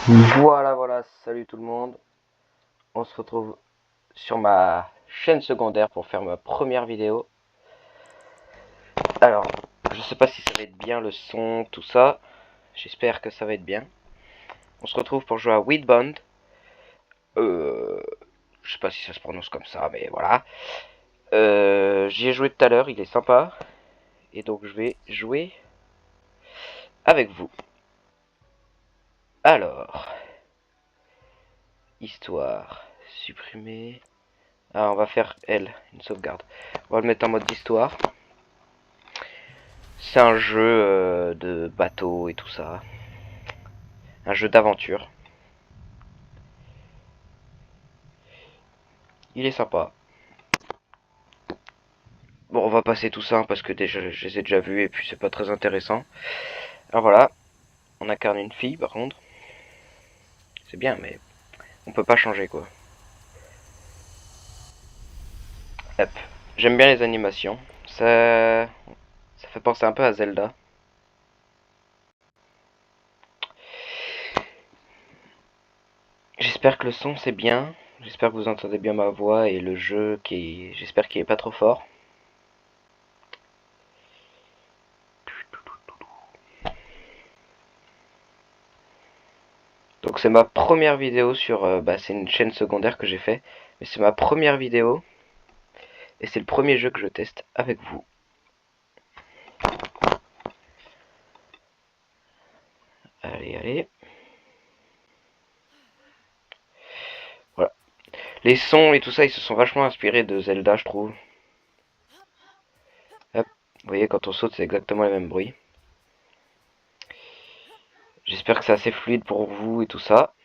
Voilà, salut tout le monde. On se retrouve sur ma chaîne secondaire pour faire ma première vidéo. Alors, je sais pas si ça va être bien le son, tout ça. J'espère que ça va être bien. On se retrouve pour jouer à Weedbond. Je sais pas si ça se prononce comme ça, mais voilà. J'y ai joué tout à l'heure, il est sympa. Et donc je vais jouer avec vous. Alors, histoire, supprimer. Ah, on va faire elle, une sauvegarde. On va le mettre en mode d'histoire. C'est un jeu de bateau et tout ça. Un jeu d'aventure. Il est sympa. Bon, on va passer tout ça parce que déjà, je les ai déjà vus et puis c'est pas très intéressant. Alors voilà, on incarne une fille par contre. C'est bien, mais on peut pas changer quoi. Hop. J'aime bien les animations. Ça fait penser un peu à Zelda. J'espère que le son c'est bien. J'espère que vous entendez bien ma voix et le jeu qui, j'espère qu'il est pas trop fort. Donc c'est ma première vidéo sur, c'est une chaîne secondaire que j'ai fait, mais c'est ma première vidéo et c'est le premier jeu que je teste avec vous. Allez. Voilà. Les sons et tout ça, ils se sont vachement inspirés de Zelda, je trouve. Hop. Vous voyez, quand on saute, c'est exactement le même bruit. J'espère que c'est assez fluide pour vous et tout ça.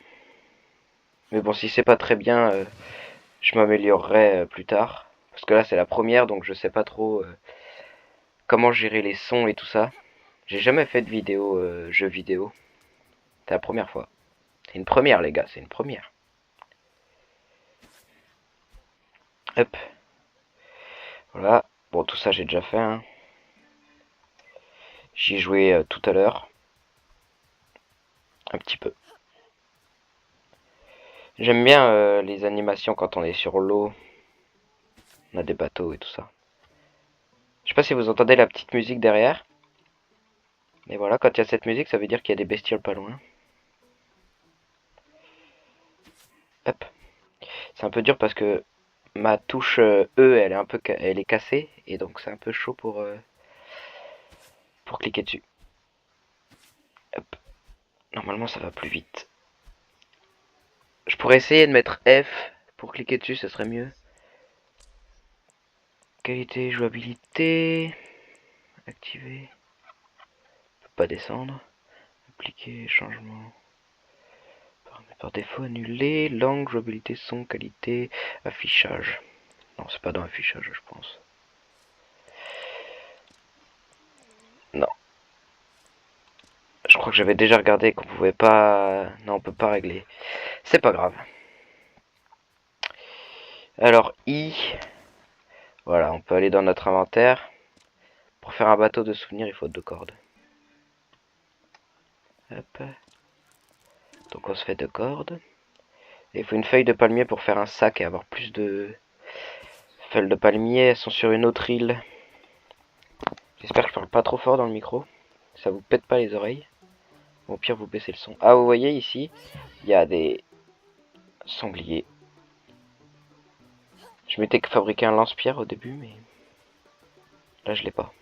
Mais bon, si c'est pas très bien, je m'améliorerai plus tard. Parce que là, c'est la première, donc je sais pas trop comment gérer les sons et tout ça. J'ai jamais fait de vidéo, jeu vidéo. C'est la première fois. C'est une première, les gars, c'est une première. Hop. Voilà. Bon, tout ça, j'ai déjà fait. Hein. J'y ai joué tout à l'heure. Un petit peu. J'aime bien les animations quand on est sur l'eau. On a des bateaux et tout ça. Je sais pas si vous entendez la petite musique derrière. Mais voilà, quand il y a cette musique, ça veut dire qu'il y a des bestioles pas loin. Hop. C'est un peu dur parce que ma touche E, elle est cassée. Et donc c'est un peu chaud pour cliquer dessus. Hop. Normalement, ça va plus vite. Je pourrais essayer de mettre F pour cliquer dessus, ce serait mieux. Qualité, jouabilité. Activer. Pas descendre. Appliquer, changement. Par défaut, annuler. Langue, jouabilité, son, qualité, affichage. Non, c'est pas dans affichage, je pense. Non. Je crois que j'avais déjà regardé qu'on pouvait pas... Non, on peut pas régler. C'est pas grave. Alors, I. Voilà, on peut aller dans notre inventaire. Pour faire un bateau de souvenirs, il faut 2 cordes. Hop. Donc on se fait 2 cordes. Et il faut une feuille de palmier pour faire un sac et avoir plus de feuilles de palmier. Elles sont sur une autre île. J'espère que je parle pas trop fort dans le micro. Ça vous pète pas les oreilles. Au pire, vous baissez le son. Ah, vous voyez ici, il y a des sangliers. Je m'étais fabriqué un lance-pierre au début, mais là, je l'ai pas.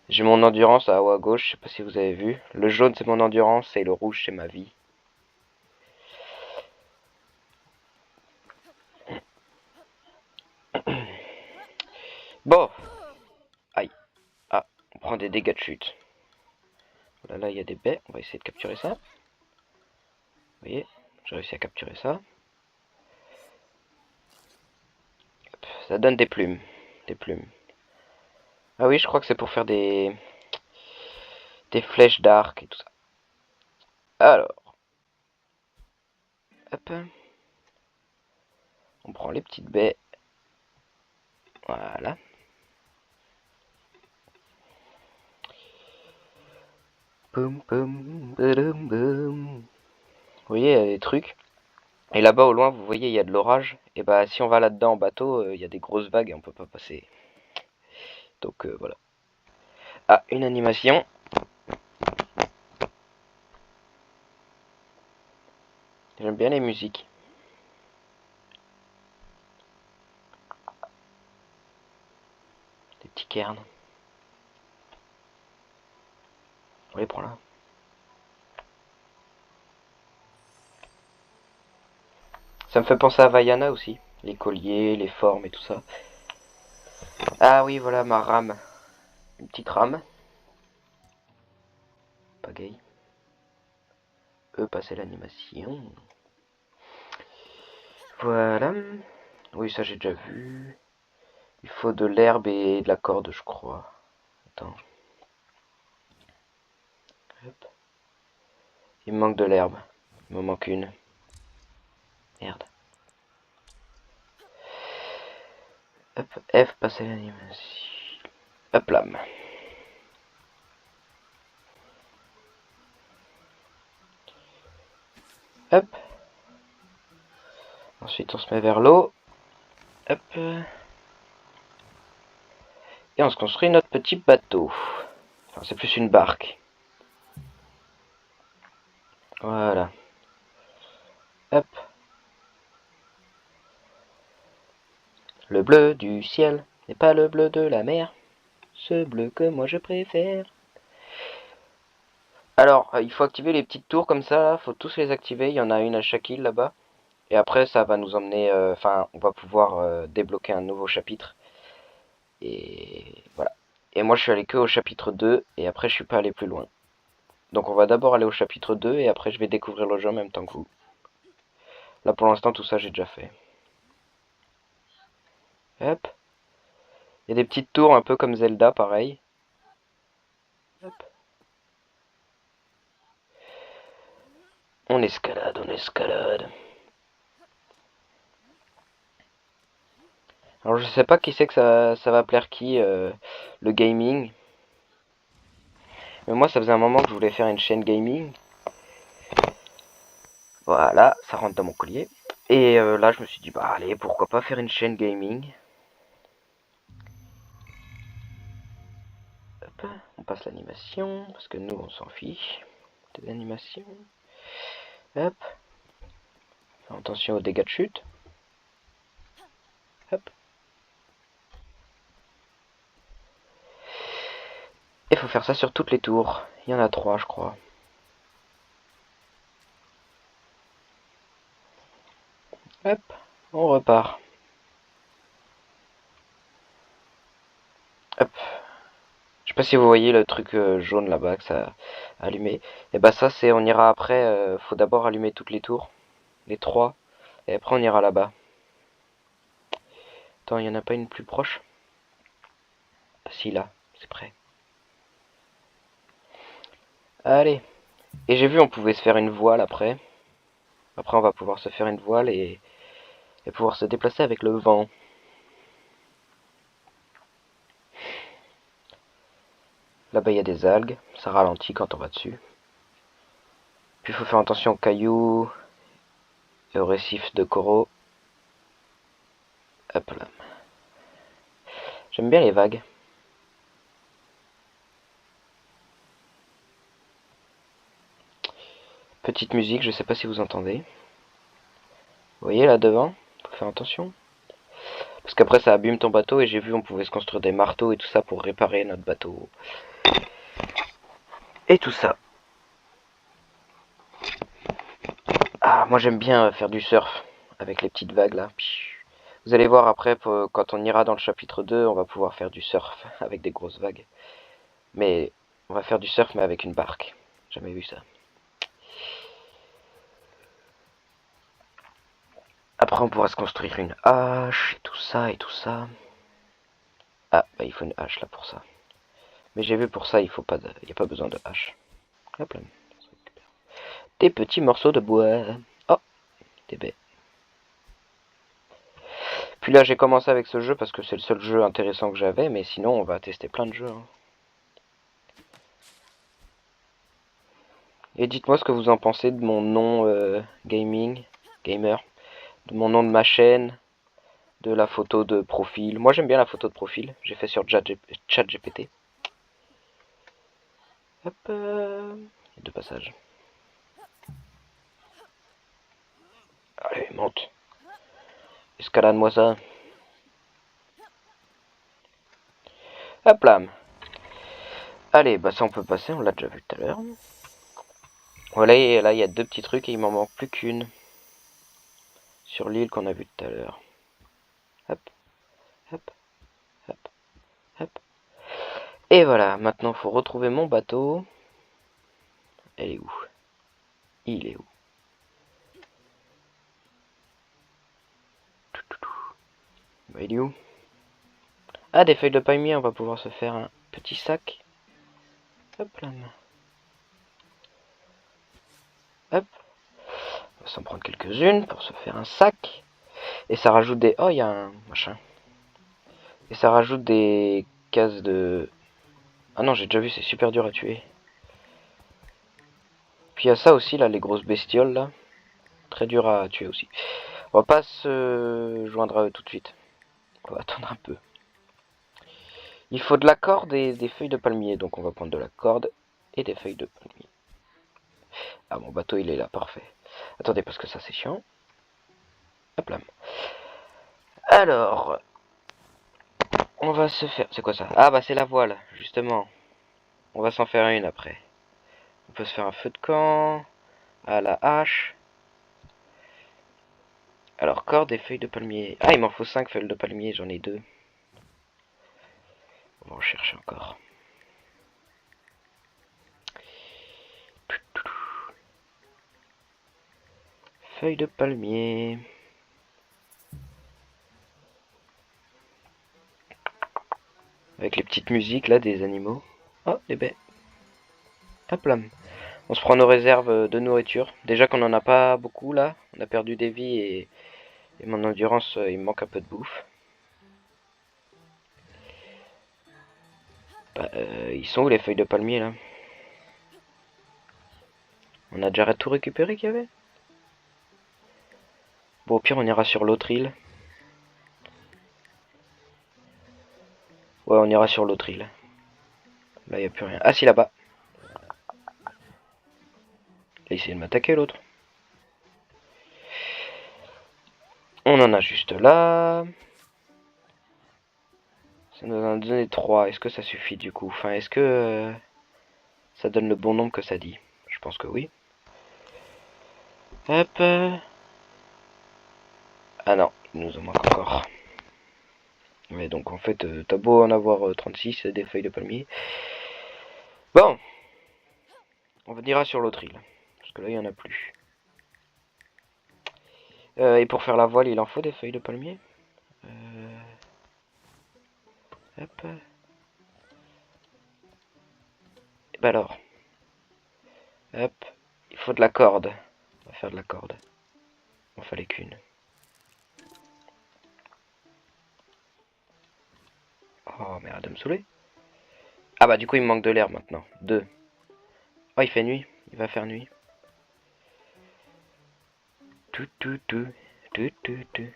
J'ai mon endurance à haut à gauche, je sais pas si vous avez vu. Le jaune, c'est mon endurance et le rouge, c'est ma vie. Bon. Aïe. Ah, on prend des dégâts de chute. Là, il y a des baies. On va essayer de capturer ça. Vous voyez, j'ai réussi à capturer ça. Ça donne des plumes. Des plumes. Ah oui, je crois que c'est pour faire des flèches d'arc et tout ça. Alors. Hop. On prend les petites baies. Voilà. Boum, boum, boum, boum. Vous voyez, il y a des trucs. Et là-bas au loin, vous voyez, il y a de l'orage. Et bah si on va là-dedans en bateau, il y a des grosses vagues et on peut pas passer. Donc voilà. Ah, une animation. J'aime bien les musiques. Des petits cairns. On les prend là. Ça me fait penser à Vaiana aussi. Les colliers, les formes et tout ça. Ah oui, voilà ma rame. Une petite rame. Pagaille. Passer l'animation. Voilà. Oui, ça j'ai déjà vu. Il faut de l'herbe et de la corde, je crois. Attends. Hop. Il me manque de l'herbe. Il me manque une. Merde. Hop, F, passer l'animation. Hop là. Hop. Ensuite, on se met vers l'eau. Hop. Et on se construit notre petit bateau. Enfin, c'est plus une barque. Voilà. Hop. Le bleu du ciel n'est pas le bleu de la mer. Ce bleu que moi je préfère. Alors, il faut activer les petites tours comme ça, là. Faut tous les activer. Il y en a une à chaque île là-bas. Et après, ça va nous emmener. Enfin, on va pouvoir débloquer un nouveau chapitre. Et voilà. Et moi, je suis allé que au chapitre 2. Et après, je suis pas allé plus loin. Donc, on va d'abord aller au chapitre 2. Et après, je vais découvrir le jeu en même temps que vous. Là, pour l'instant, tout ça, j'ai déjà fait. Hop. Il y a des petites tours un peu comme Zelda, pareil. Hop. On escalade, on escalade. Alors je sais pas qui c'est que ça va plaire qui, le gaming. Mais moi ça faisait un moment que je voulais faire une chaîne gaming. Voilà, ça rentre dans mon collier. Et là je me suis dit bah allez pourquoi pas faire une chaîne gaming. Hop, on passe l'animation, parce que nous on s'en fiche des animations. Hop. Attention aux dégâts de chute. Hop. Il faut faire ça sur toutes les tours. Il y en a 3 je crois. Hop, on repart. Hop. Je sais pas si vous voyez le truc jaune là-bas que ça a allumé. Et bah ça c'est on ira après. Faut d'abord allumer toutes les tours, les 3, et après on ira là-bas. Attends, il y en a pas une plus proche? Ah, si là, c'est prêt. Allez. Et j'ai vu on pouvait se faire une voile après. Après on va pouvoir se faire une voile et pouvoir se déplacer avec le vent. Là-bas il y a des algues, ça ralentit quand on va dessus. Puis il faut faire attention aux cailloux et aux récifs de coraux. Hop là. J'aime bien les vagues. Petite musique, je sais pas si vous entendez. Vous voyez là devant? Faut faire attention. Parce qu'après ça abîme ton bateau et j'ai vu on pouvait se construire des marteaux et tout ça pour réparer notre bateau. Et tout ça. Ah, moi j'aime bien faire du surf avec les petites vagues là. Vous allez voir après, quand on ira dans le chapitre 2, on va pouvoir faire du surf avec des grosses vagues. Mais on va faire du surf mais avec une barque. Jamais vu ça. Après on pourra se construire une hache et tout ça et tout ça. Ah, bah il faut une hache là pour ça. Mais j'ai vu pour ça, il n'y a pas besoin de hache. Hop là. Des petits morceaux de bois. Oh, des baies. Puis là, j'ai commencé avec ce jeu parce que c'est le seul jeu intéressant que j'avais, mais sinon, on va tester plein de jeux. Hein. Et dites-moi ce que vous en pensez de mon nom gamer, de mon nom de ma chaîne, de la photo de profil. Moi j'aime bien la photo de profil, j'ai fait sur ChatGPT. Hop, deux passages. Allez, monte. Escalade-moi ça. Hop là. Allez, bah ça on peut passer, on l'a déjà vu tout à l'heure. Voilà, et là il y a deux petits trucs et il m'en manque plus qu'une. Sur l'île qu'on a vu tout à l'heure. Hop, hop, hop, hop. Et voilà, maintenant il faut retrouver mon bateau. Elle est où? Il est où? Bah, il est où? Ah, des feuilles de palmier, on va pouvoir se faire un petit sac. Hop là. Hop. On va s'en prendre quelques-unes pour se faire un sac. Et ça rajoute des... Oh, il y a un machin. Et ça rajoute des cases de... Ah non, j'ai déjà vu, c'est super dur à tuer. Puis il y a ça aussi, là, les grosses bestioles, là. Très dur à tuer aussi. On va pas se joindre à eux tout de suite. On va attendre un peu. Il faut de la corde et des feuilles de palmier. Donc on va prendre de la corde et des feuilles de palmier. Ah, mon bateau, il est là, parfait. Attendez, parce que ça, c'est chiant. Hop là. Alors, on va se faire... C'est quoi ça? Ah, bah c'est la voile, justement. On va s'en faire une après. On peut se faire un feu de camp à la hache. Alors, corde et feuilles de palmier. Ah, il m'en faut 5 feuilles de palmier, j'en ai 2. On va en chercher encore. Feuilles de palmier. Avec les petites musiques là des animaux. Oh, des baies. Hop là. On se prend nos réserves de nourriture. Déjà qu'on en a pas beaucoup là. On a perdu des vies et mon endurance, il me manque un peu de bouffe. Bah, ils sont où les feuilles de palmier là? On a déjà tout récupéré qu'il y avait? Bon, au pire, on ira sur l'autre île. Ouais, on ira sur l'autre île. Là, il n'y a plus rien. Ah, si, là-bas. Il a essayé de m'attaquer, l'autre. On en a juste là. Ça nous en a donné 3. Est-ce que ça suffit, du coup? Enfin, est-ce que ça donne le bon nombre que ça dit? Je pense que oui. Hop. Ah non, il nous en manque encore. Mais donc, en fait, t'as beau en avoir 36, des feuilles de palmier. Bon. On ira sur l'autre île. Parce que là, il n'y en a plus. Et pour faire la voile, il en faut des feuilles de palmier. Hop. Et bah alors. Hop. Il faut de la corde. On va faire de la corde. Il en fallait qu'une. Oh, mais arrête de me saouler. Ah bah du coup, il me manque de l'air maintenant. 2. Oh, il fait nuit. Il va faire nuit. Tout, tout, tout. Tout, tout, tout.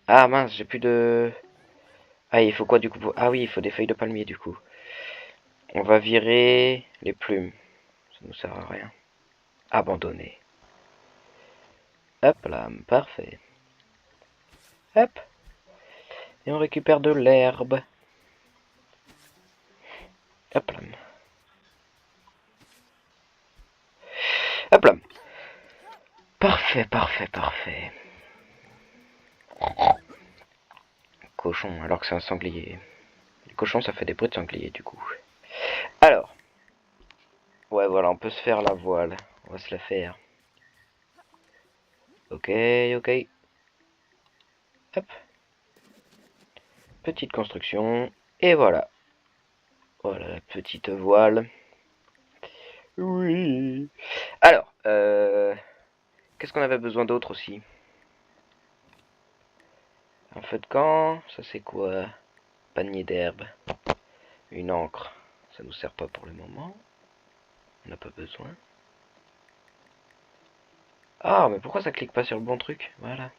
Ah mince, j'ai plus de... Ah, il faut quoi du coup? Ah oui, il faut des feuilles de palmier du coup. On va virer les plumes. Ça nous sert à rien. Abandonner. Hop là, parfait. Hop. Et on récupère de l'herbe. Hop là. Hop là. Parfait, parfait, parfait. Cochon, alors que c'est un sanglier. Les cochons, ça fait des bruits de sanglier du coup. Alors. Ouais, voilà, on peut se faire la voile. On va se la faire. Ok, ok. Hop. Petite construction. Et voilà. Voilà la petite voile. Oui. Alors, qu'est-ce qu'on avait besoin d'autre aussi? Un feu de camp, ça c'est quoi? Panier d'herbe. Une encre, ça nous sert pas pour le moment. On n'a pas besoin. Ah, mais pourquoi ça clique pas sur le bon truc? Voilà.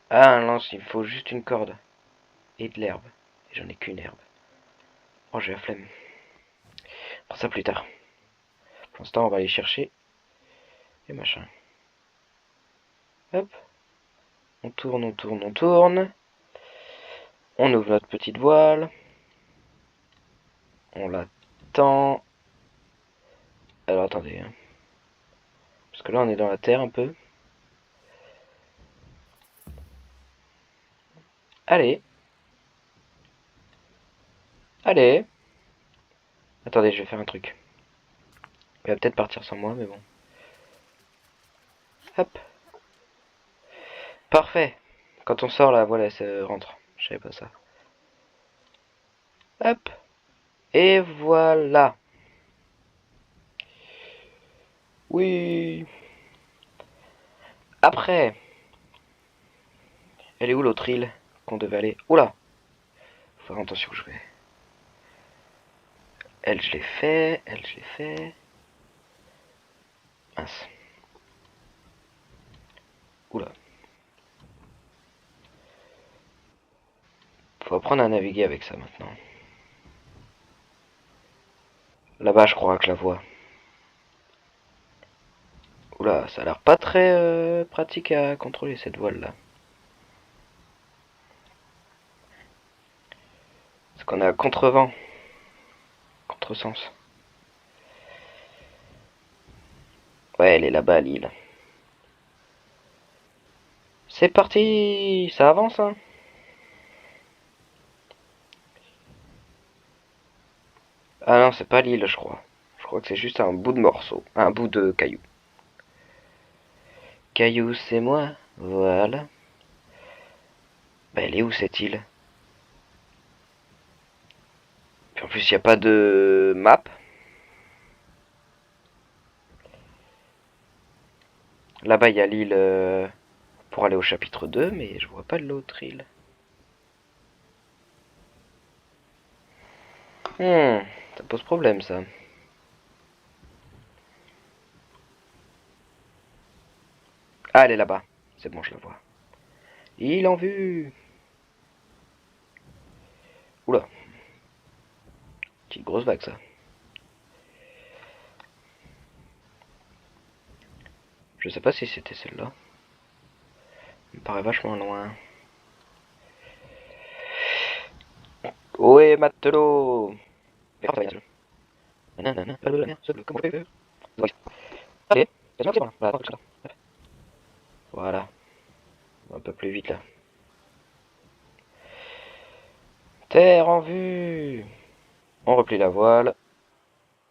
Ah, un lance, il me faut juste une corde. Et de l'herbe. Et j'en ai qu'une herbe. Oh, j'ai la flemme. On fera ça plus tard. Pour l'instant, on va aller chercher. Et machin. Hop. On tourne, on tourne, on tourne. On ouvre notre petite voile. On l'attend. Alors, attendez. Hein. Parce que là, on est dans la terre un peu. Allez. Allez. Attendez, je vais faire un truc. Il va peut-être partir sans moi, mais bon. Hop. Parfait. Quand on sort, la voile, elle se rentre. Je savais pas ça. Hop. Et voilà. Oui. Après. Elle est où l'autre île qu'on devait aller? Oula. Faut faire attention où je vais. Elle, je l'ai fait. Elle, je l'ai fait. Mince. Oula. Faut apprendre à naviguer avec ça maintenant. Là-bas, je crois que je la vois. Oula, ça a l'air pas très pratique à contrôler cette voile-là. Parce qu'on est à contre-vent. Contre-sens. Ouais, elle est là-bas, l'île. C'est parti. Ça avance, hein. Ah non, c'est pas l'île, je crois. Je crois que c'est juste un bout de morceau. Un bout de caillou. Caillou, c'est moi. Voilà. Bah, elle est où cette île? Puis en plus, il n'y a pas de map. Là-bas, il y a l'île pour aller au chapitre 2, mais je vois pas l'autre île. Ça pose problème, ça. Ah, elle est là-bas. C'est bon, je la vois. Il en vue. Oula. Petite grosse vague, ça. Je sais pas si c'était celle-là. Elle me paraît vachement loin. Ohé, matelot. Allez, voilà. Un peu plus vite, là. Terre en vue. On replie la voile.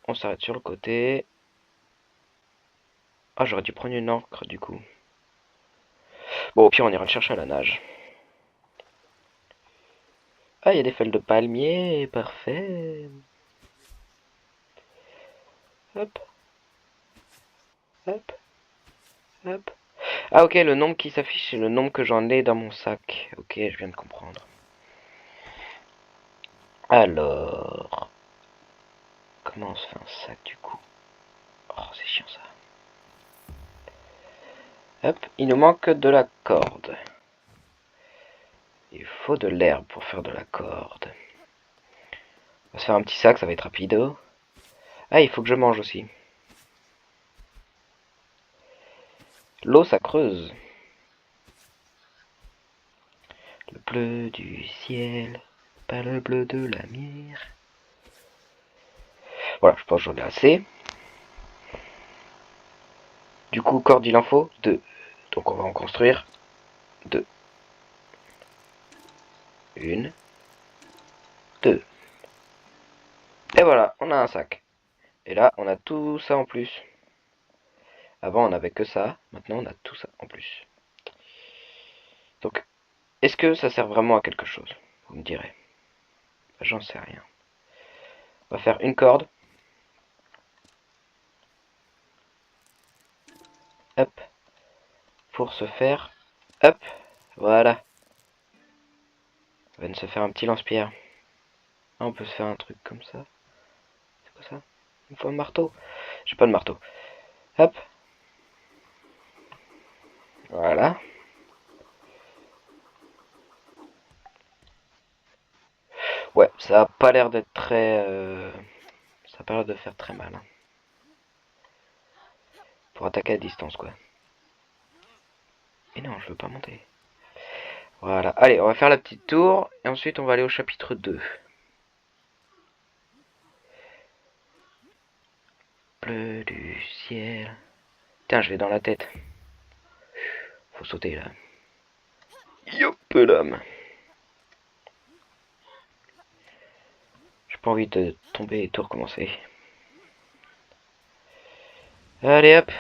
On s'arrête sur le côté. Ah, j'aurais dû prendre une encre, du coup. Bon, au pire, on ira le chercher à la nage. Ah, il y a des feuilles de palmier, parfait. Hop, hop, hop. Ah, ok, le nombre qui s'affiche, c'est le nombre que j'en ai dans mon sac. Ok, je viens de comprendre. Alors, comment on se fait un sac, du coup? Oh, c'est chiant, ça. Hop, il nous manque de la corde. Il faut de l'herbe pour faire de la corde. On va se faire un petit sac, ça va être rapido. Ah, il faut que je mange aussi. L'eau, ça creuse. Le bleu du ciel, pas le bleu de la mer. Voilà, je pense que j'en ai assez. Du coup, corde, il en faut 2. Donc on va en construire 2. 1, 2. Et voilà, on a un sac. Et là, on a tout ça en plus. Avant, on n'avait que ça. Maintenant, on a tout ça en plus. Donc, est-ce que ça sert vraiment à quelque chose? Vous me direz. J'en sais rien. On va faire une corde. Hop. Pour se faire. Hop. Voilà. On va se faire un petit lance-pierre. Ah, on peut se faire un truc comme ça. C'est quoi ça? Il me faut un marteau. J'ai pas de marteau. Hop. Voilà. Ouais, ça a pas l'air d'être très... Ça a pas l'air de faire très mal. Hein. Pour attaquer à distance, quoi. Et non, je veux pas monter. Voilà. Allez, on va faire la petite tour. Et ensuite, on va aller au chapitre 2. Bleu du ciel. Tiens, je vais dans la tête. Faut sauter, là. Yop, l'homme. J'ai pas envie de tomber et tout recommencer. Allez, hop.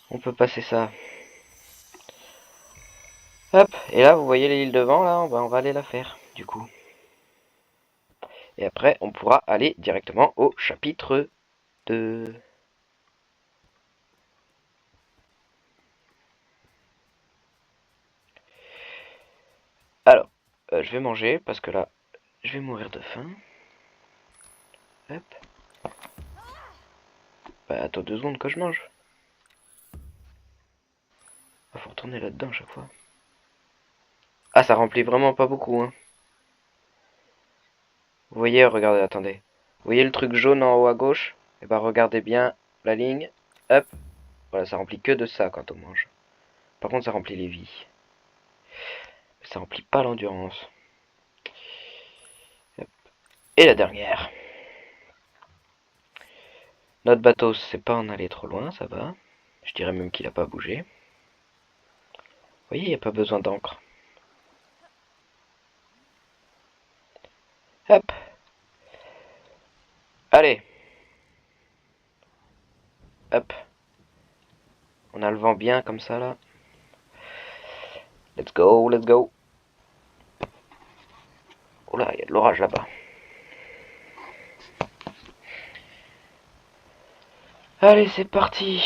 On peut passer ça. Hop. Et là, vous voyez l'île devant, là, on va aller la faire, du coup. Et après, on pourra aller directement au chapitre 2. Alors, je vais manger, parce que là, je vais mourir de faim. Hop. Bah, attends 2 secondes que je mange. Faut retourner là-dedans à chaque fois. Ah, ça remplit vraiment pas beaucoup, hein. Vous voyez, regardez, attendez. Vous voyez le truc jaune en haut à gauche? Et bah, regardez bien la ligne. Hop. Voilà, ça remplit que de ça quand on mange. Par contre, ça remplit les vies. Mais ça remplit pas l'endurance. Et la dernière. Notre bateau, c'est pas en aller trop loin, ça va. Je dirais même qu'il a pas bougé. Vous voyez, il n'y a pas besoin d'encre. Hop. Allez. Hop. On a le vent bien comme ça là. Let's go, let's go. Oh là, il y a de l'orage là-bas. Allez, c'est parti.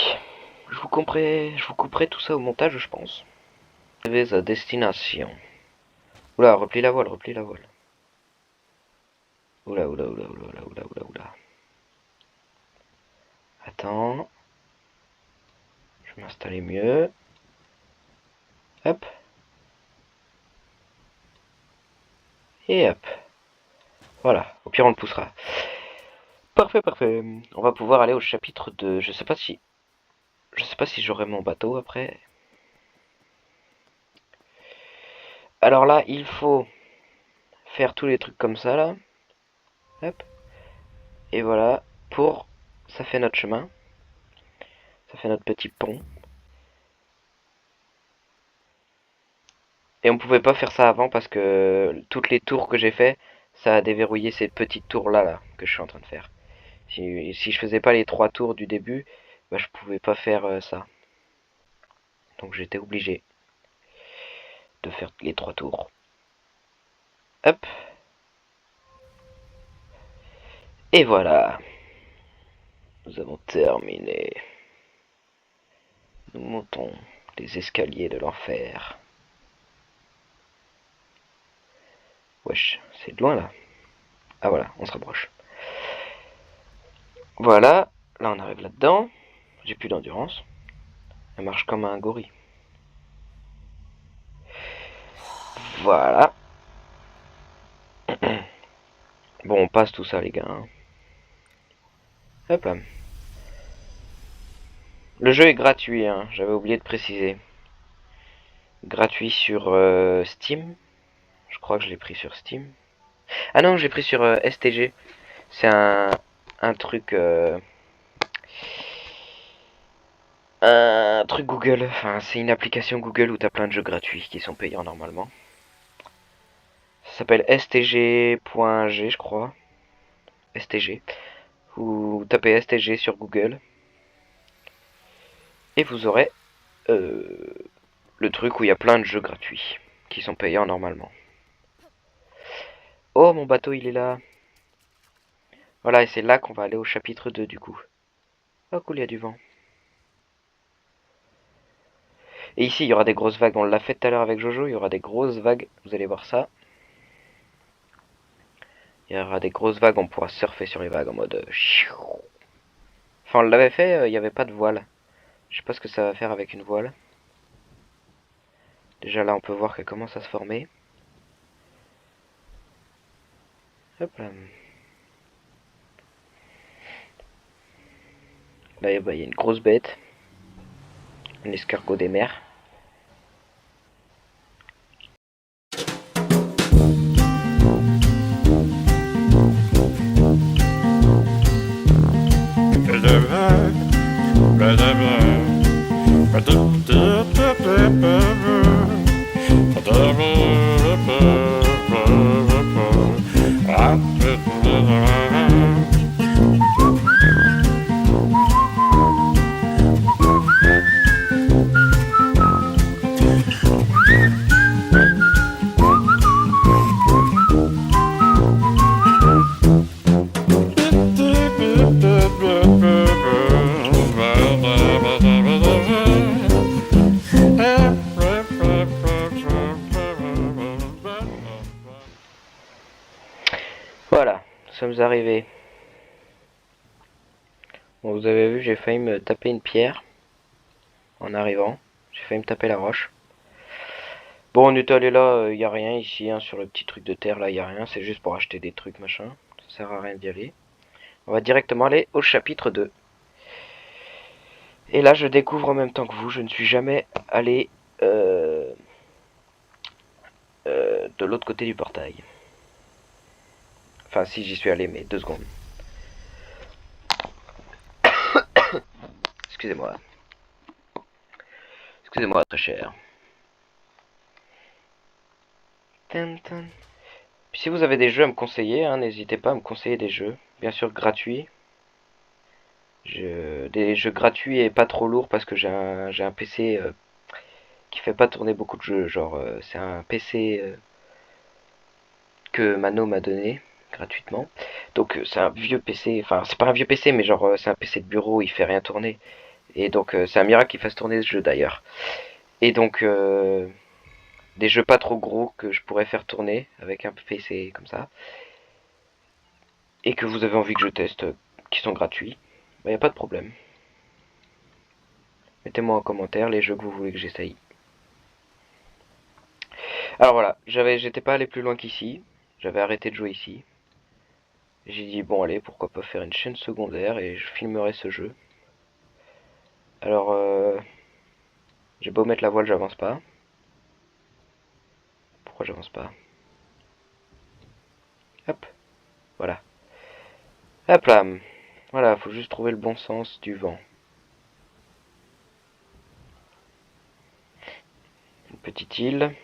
Je vous couperai tout ça au montage, je pense. Arrivez à destination. Oula, replie la voile, replie la voile. Oula, oula, oula, oula, oula, oula, oula, oula. Attends. Je vais m'installer mieux. Hop. Et hop. Voilà, au pire on le poussera. Parfait, parfait. On va pouvoir aller au chapitre 2. Je sais pas si j'aurai mon bateau après. Alors là, il faut faire tous les trucs comme ça là. Hop. Et voilà. Ça fait notre chemin. Ça fait notre petit pont. Et on pouvait pas faire ça avant parce que toutes les tours que j'ai fait, ça a déverrouillé ces petites tours là que je suis en train de faire. Si je faisais pas les 3 tours du début, bah je pouvais pas faire ça. Donc j'étais obligé de faire les 3 tours. Hop. Et voilà. Nous avons terminé. Nous montons les escaliers de l'enfer. Wesh, c'est de loin là. Ah voilà, on se rapproche. Voilà, là on arrive là-dedans. J'ai plus d'endurance. Elle marche comme un gorille. Voilà. Bon, on passe tout ça les gars. Hein. Hop là. Le jeu est gratuit, hein, j'avais oublié de préciser. Gratuit sur Steam. Je crois que je l'ai pris sur Steam. Ah non, j'ai pris sur STG. C'est un truc... un truc Google. Enfin, c'est une application Google où t'as plein de jeux gratuits qui sont payants normalement. Ça s'appelle stg.g, je crois. STG. Vous tapez STG sur Google. Et vous aurez le truc où il y a plein de jeux gratuits qui sont payants normalement. Oh, mon bateau, il est là. Voilà, et c'est là qu'on va aller au chapitre 2 du coup. Oh cool, il y a du vent. Et ici, il y aura des grosses vagues. On l'a fait tout à l'heure avec Jojo, il y aura des grosses vagues. Vous allez voir ça. Il y aura des grosses vagues, on pourra surfer sur les vagues en mode... Enfin, on l'avait fait, il n'y avait pas de voile. Je sais pas ce que ça va faire avec une voile. Déjà là, on peut voir qu'elle commence à se former. Hop là. Là, bah, il y a une grosse bête. Un escargot des mers. Voilà, nous sommes arrivés. Bon, vous avez vu, j'ai failli me taper une pierre en arrivant. J'ai failli me taper la roche. Bon, on est allé là, il y a rien ici, hein, sur le petit truc de terre là, il y a rien. C'est juste pour acheter des trucs, machin. Ça sert à rien d'y aller. On va directement aller au chapitre 2. Et là, je découvre en même temps que vous, je ne suis jamais allé de l'autre côté du portail. Enfin, si, j'y suis allé, mais 2 secondes. Excusez-moi. Excusez-moi, très cher. Puis si vous avez des jeux à me conseiller, hein, n'hésitez pas à me conseiller des jeux. Bien sûr gratuits. Des jeux gratuits et pas trop lourds parce que j'ai un PC qui fait pas tourner beaucoup de jeux. Genre, c'est un PC que Mano m'a donné gratuitement. Donc c'est un vieux PC, enfin c'est pas un vieux PC mais genre c'est un PC de bureau, il fait rien tourner. Et donc c'est un miracle qu'il fasse tourner ce jeu d'ailleurs. Et donc des jeux pas trop gros que je pourrais faire tourner avec un PC comme ça. Et que vous avez envie que je teste, qui sont gratuits, bah y a pas de problème. Mettez-moi en commentaire les jeux que vous voulez que j'essaye. Alors voilà, j'étais pas allé plus loin qu'ici, j'avais arrêté de jouer ici. J'ai dit bon allez, pourquoi pas faire une chaîne secondaire et je filmerai ce jeu. Alors j'ai beau mettre la voile, j'avance pas. Pourquoi j'avance pas? Hop, voilà. Hop là. Voilà, faut juste trouver le bon sens du vent. Une petite île.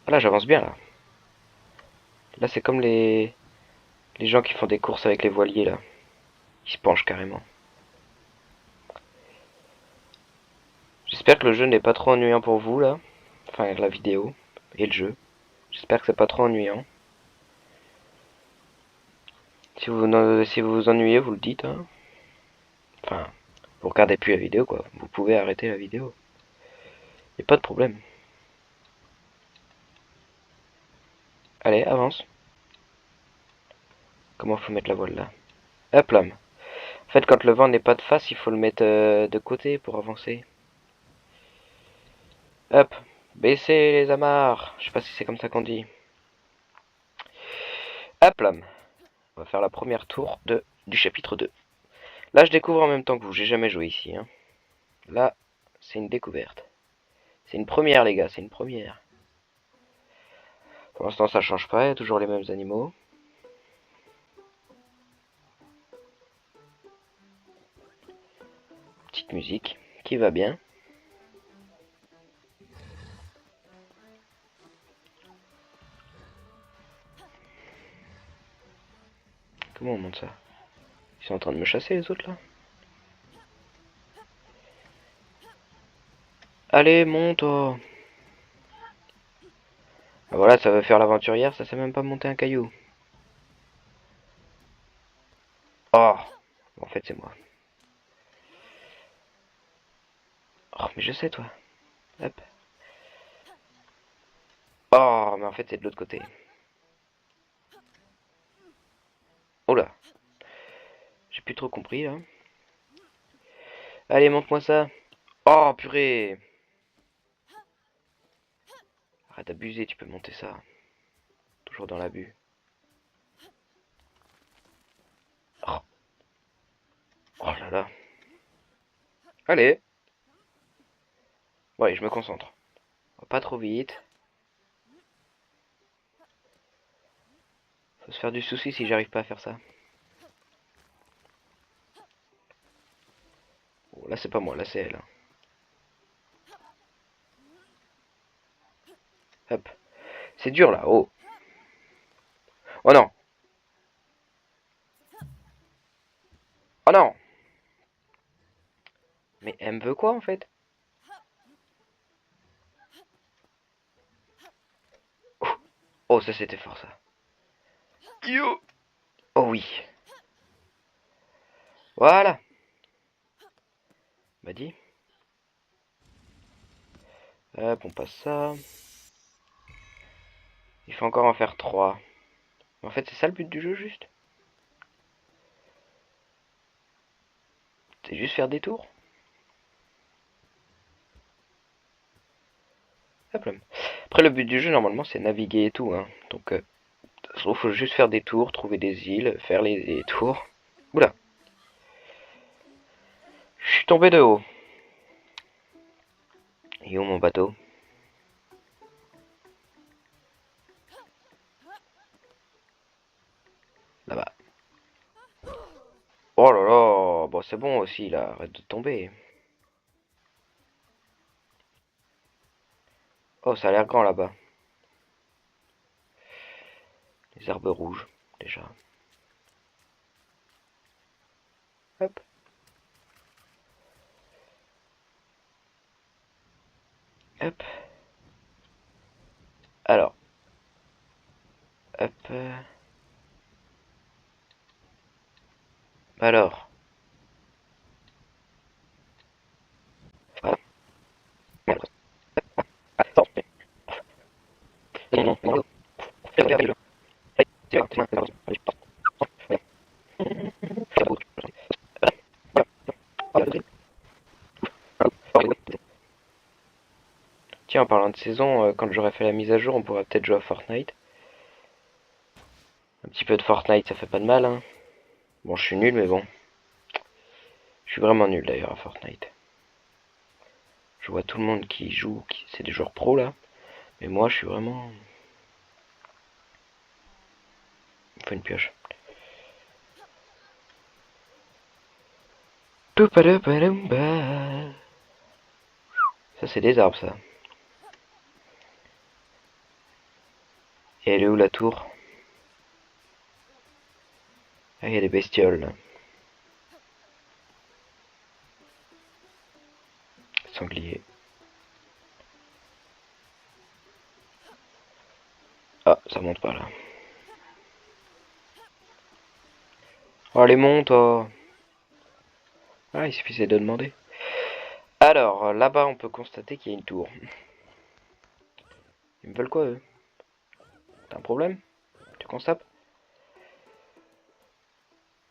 Ah là, j'avance bien là. Là, c'est comme les gens qui font des courses avec les voiliers là. Ils se penchent carrément. J'espère que le jeu n'est pas trop ennuyant pour vous là. Enfin, la vidéo et le jeu. J'espère que c'est pas trop ennuyant. Si vous vous ennuyez, vous le dites. Hein. Enfin, vous regardez plus la vidéo quoi. Vous pouvez arrêter la vidéo. Y a pas de problème. Allez, avance. Comment faut mettre la voile là? Hop là. En fait, quand le vent n'est pas de face, il faut le mettre de côté pour avancer. Hop. Baissez les amarres. Je sais pas si c'est comme ça qu'on dit. Hop là. On va faire la première tour du chapitre 2. Là, je découvre en même temps que vous. J'ai jamais joué ici. Hein. Là, c'est une découverte. C'est une première, les gars. C'est une première. Pour l'instant, ça change pas. Il y a toujours les mêmes animaux. Petite musique qui va bien. Comment on monte ça? Ils sont en train de me chasser, les autres, là? Allez, monte, oh. Ah, voilà, ça veut faire l'aventurière. Ça sait même pas monter un caillou. Oh. En fait, c'est moi. Oh, mais je sais, toi. Hop. Oh, mais en fait, c'est de l'autre côté. Oh là. J'ai plus trop compris, là. Allez, montre-moi ça. Oh, purée. Arrête d'abuser, tu peux monter ça. Toujours dans l'abus. Oh. Oh là là. Allez. Bon, allez, je me concentre. Pas trop vite. Faut se faire du souci si j'arrive pas à faire ça. Oh, là, c'est pas moi, là, c'est elle. Hop. C'est dur, là. Oh. Oh non. Oh non. Mais elle me veut quoi, en fait? Oh, ça, c'était fort, ça. Yo. Oh oui. Voilà. M'a dit. Hop, on passe ça. Il faut encore en faire 3. En fait, c'est ça le but du jeu, juste. C'est juste faire des tours. Hop là. Après, le but du jeu, normalement, c'est naviguer et tout. Hein. Donc, il faut juste faire des tours, trouver des îles, faire les tours. Oula. Je suis tombé de haut. Et où mon bateau? Là-bas. Oh là là. Bon, c'est bon aussi, là. Arrête de tomber. Oh, ça a l'air grand là-bas. Les herbes rouges, déjà. Hop. Hop. Alors. Hop. Alors. Ah, merde. Attends. Non, non, non. Tiens, en parlant de saison, quand j'aurai fait la mise à jour, on pourra peut-être jouer à Fortnite. Un petit peu de Fortnite, ça fait pas de mal, hein. Bon, je suis nul, mais bon. Je suis vraiment nul d'ailleurs à Fortnite. Je vois tout le monde qui joue, c'est des joueurs pros là. Mais moi, je suis vraiment... Il me faut une pioche. Ça, c'est des arbres, ça. Et elle est où la tour? Ah, il y a des bestioles là. Sanglier. Ah, ça monte pas là. Oh, les monte, oh. Ah, il suffisait de demander. Alors, là-bas, on peut constater qu'il y a une tour. Ils me veulent quoi, eux? T'as un problème? Tu constates?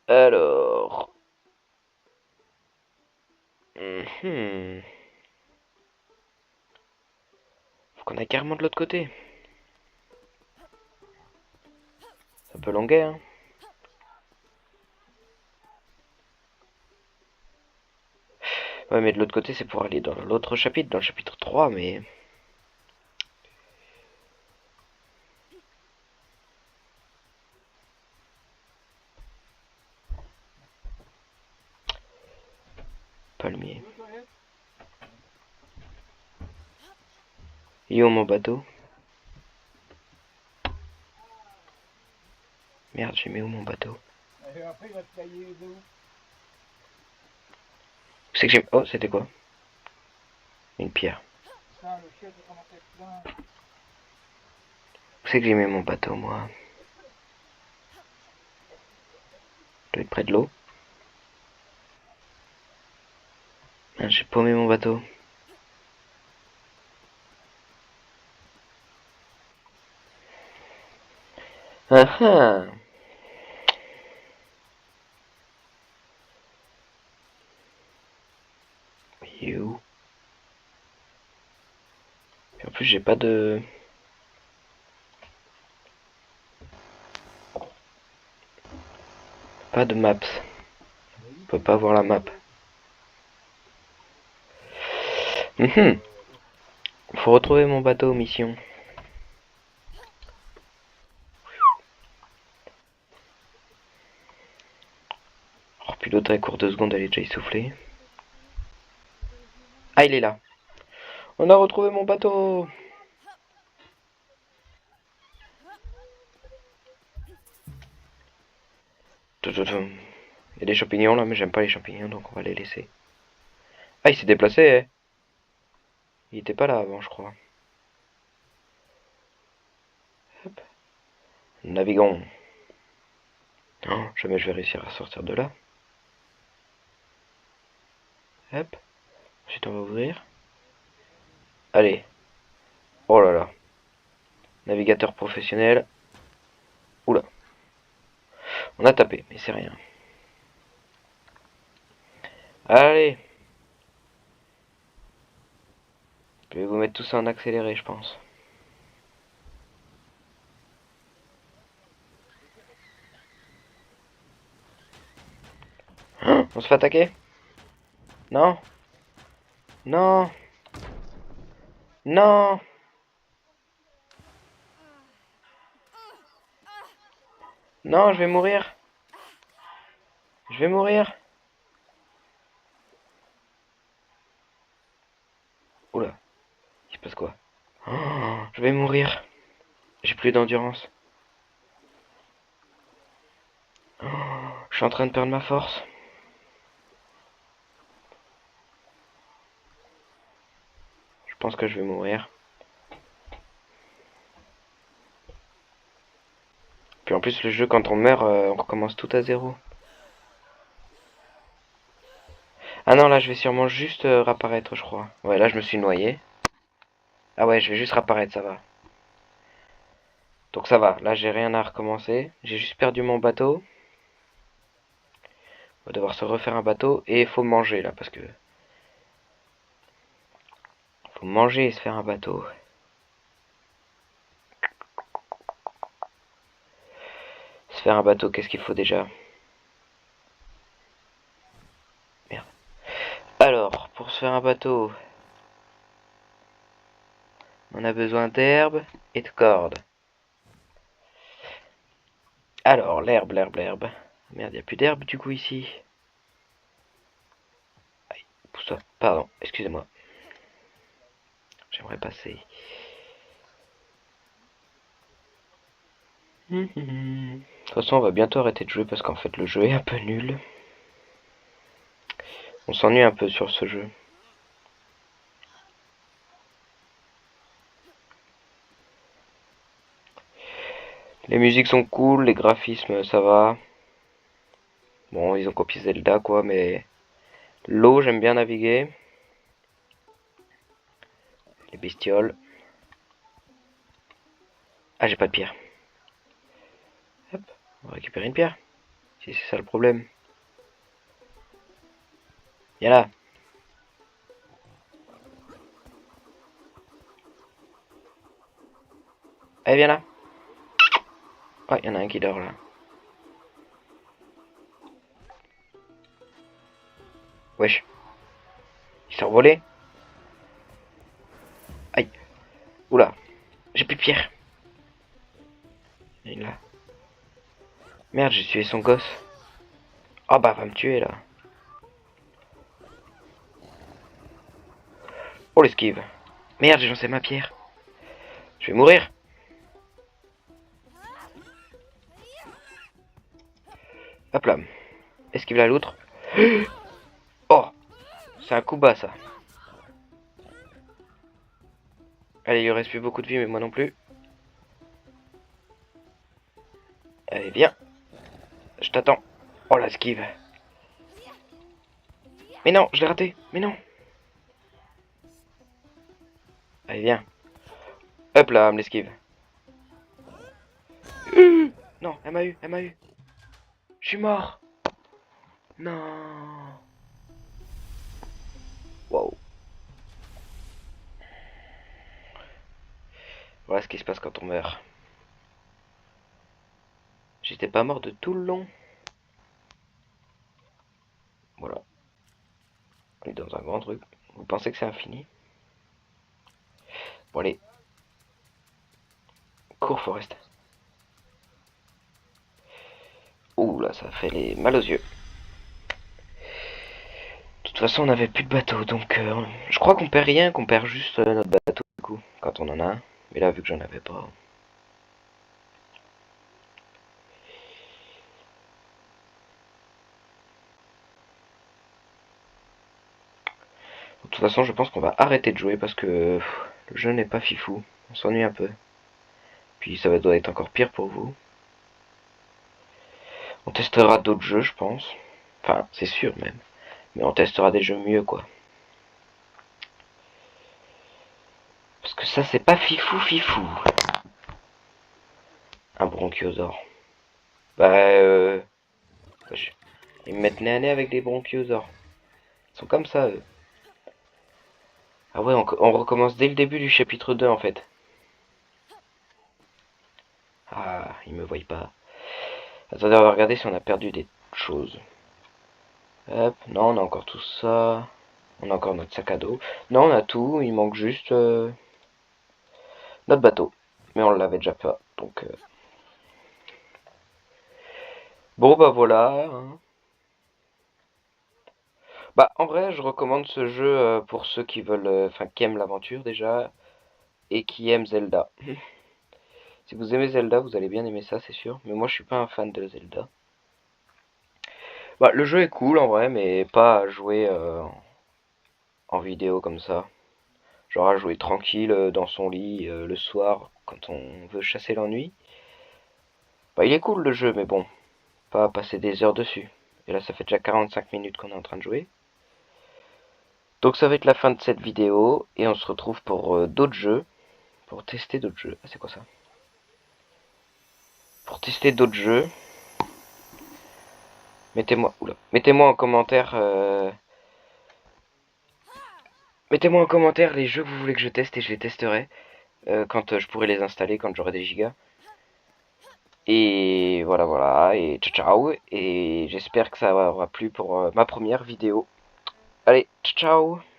Alors... Faut qu'on aille carrément de l'autre côté. C'est un peu longuet, hein. Ouais, mais de l'autre côté, c'est pour aller dans l'autre chapitre, dans le chapitre 3, mais... Palmier. Et où mon bateau? Merde, j'ai mis où mon bateau? C'est que j'ai... Oh, c'était quoi? Une pierre. C'est que j'ai mis mon bateau, moi. Je dois être près de l'eau. Ah, j'ai paumé mon bateau. Ah ah. Il est où? Et en plus, j'ai pas de... Pas de maps. On peut pas voir la map. Faut retrouver mon bateau, mission. Oh, puis l'autre, à court 2 secondes, elle est déjà essoufflée. Ah, il est là. On a retrouvé mon bateau. Il y a des champignons là, mais j'aime pas les champignons, donc on va les laisser. Ah, il s'est déplacé, hein. Il était pas là avant, je crois. Hop. Naviguons. Oh, jamais je vais réussir à sortir de là. Hop. Ensuite, on va ouvrir. Allez. Oh là là. Navigateur professionnel. Oula. On a tapé, mais c'est rien. Allez. Je vais vous mettre tout ça en accéléré, je pense. On se fait attaquer? Non? Non? Non? Non, je vais mourir. Je vais mourir. Oula. Il se passe quoi? Oh, je vais mourir. J'ai plus d'endurance. Oh, je suis en train de perdre ma force. Je pense que je vais mourir. Puis en plus, le jeu, quand on meurt, on recommence tout à zéro. Ah non, là, je vais sûrement juste réapparaître, je crois. Ouais, là, je me suis noyé. Ah ouais, je vais juste réapparaître, ça va. Donc ça va, là, j'ai rien à recommencer. J'ai juste perdu mon bateau. On va devoir se refaire un bateau. Et il faut manger, là, parce que... Faut manger et se faire un bateau. Se faire un bateau, qu'est-ce qu'il faut déjà? Merde. Alors, pour se faire un bateau, on a besoin d'herbe et de cordes. Alors, l'herbe. Merde, y a plus d'herbe du coup ici. Aïe, pousse-toi. Pardon, excusez-moi. J'aimerais passer. De toute façon, on va bientôt arrêter de jouer parce qu'en fait, le jeu est un peu nul. On s'ennuie un peu sur ce jeu. Les musiques sont cool, les graphismes, ça va. Bon, ils ont copié Zelda, quoi, mais... L'eau, j'aime bien naviguer. Les bestioles. Ah, j'ai pas de pierre. Hop, on va récupérer une pierre. Si c'est ça le problème. Viens là. Allez, viens là. Oh, il y en a un qui dort là. Wesh. Il s'est envolé. Aïe. Oula. J'ai plus de pierre. Il est là. Merde, j'ai tué son gosse. Oh bah, va me tuer là. Oh, l'esquive. Merde, j'ai lancé ma pierre. Je vais mourir. Hop là. Esquive la loutre. Oh, c'est un coup bas ça. Allez, il lui reste plus beaucoup de vie, mais moi non plus. Allez, viens. Je t'attends. Oh, la esquive. Mais non, je l'ai raté. Mais non. Allez, viens. Hop là, me l'esquive. Non, elle m'a eu, elle m'a eu. Je suis mort. Non. Wow. Voilà ce qui se passe quand on meurt. J'étais pas mort de tout le long. Voilà. On est dans un grand truc. Vous pensez que c'est infini? Bon allez. Cours Forest. Ouh là, ça fait mal aux yeux. De toute façon, on n'avait plus de bateau, donc je crois qu'on perd rien, qu'on perd juste notre bateau du coup, quand on en a un. Mais là, vu que j'en avais pas. De toute façon, je pense qu'on va arrêter de jouer parce que le jeu n'est pas fifou. On s'ennuie un peu. Puis ça doit être encore pire pour vous. On testera d'autres jeux, je pense. Enfin, c'est sûr même. Mais on testera des jeux mieux, quoi. Parce que ça, c'est pas fifou fifou. Un bronchiosaure. Bah, ils me mettent nez à nez avec des bronchiosaures. Ils sont comme ça, eux. Ah ouais, on recommence dès le début du chapitre 2, en fait. Ah, ils me voient pas. Attendez, on va regarder si on a perdu des choses. Hop, non, on a encore tout ça. On a encore notre sac à dos. Non, on a tout, il manque juste notre bateau. Mais on l'avait déjà pas, donc... Bon, bah voilà, hein. Bah, en vrai, je recommande ce jeu pour ceux qui veulent... Enfin, qui aiment l'aventure, déjà, et qui aiment Zelda. Si vous aimez Zelda, vous allez bien aimer ça, c'est sûr. Mais moi, je suis pas un fan de Zelda. Bah, le jeu est cool, en vrai, mais pas à jouer en vidéo comme ça. Genre à jouer tranquille dans son lit le soir quand on veut chasser l'ennui. Bah il est cool le jeu mais bon, pas passer des heures dessus. Et là ça fait déjà 45 minutes qu'on est en train de jouer. Donc ça va être la fin de cette vidéo et on se retrouve pour d'autres jeux. Pour tester d'autres jeux. Ah, c'est quoi ça? Pour tester d'autres jeux. Mettez-moi en commentaire mettez-moi en commentaire les jeux que vous voulez que je teste et je les testerai quand je pourrai les installer, quand j'aurai des gigas. Et voilà, voilà, et ciao, ciao, et j'espère que ça aura plu pour ma première vidéo. Allez, ciao, ciao.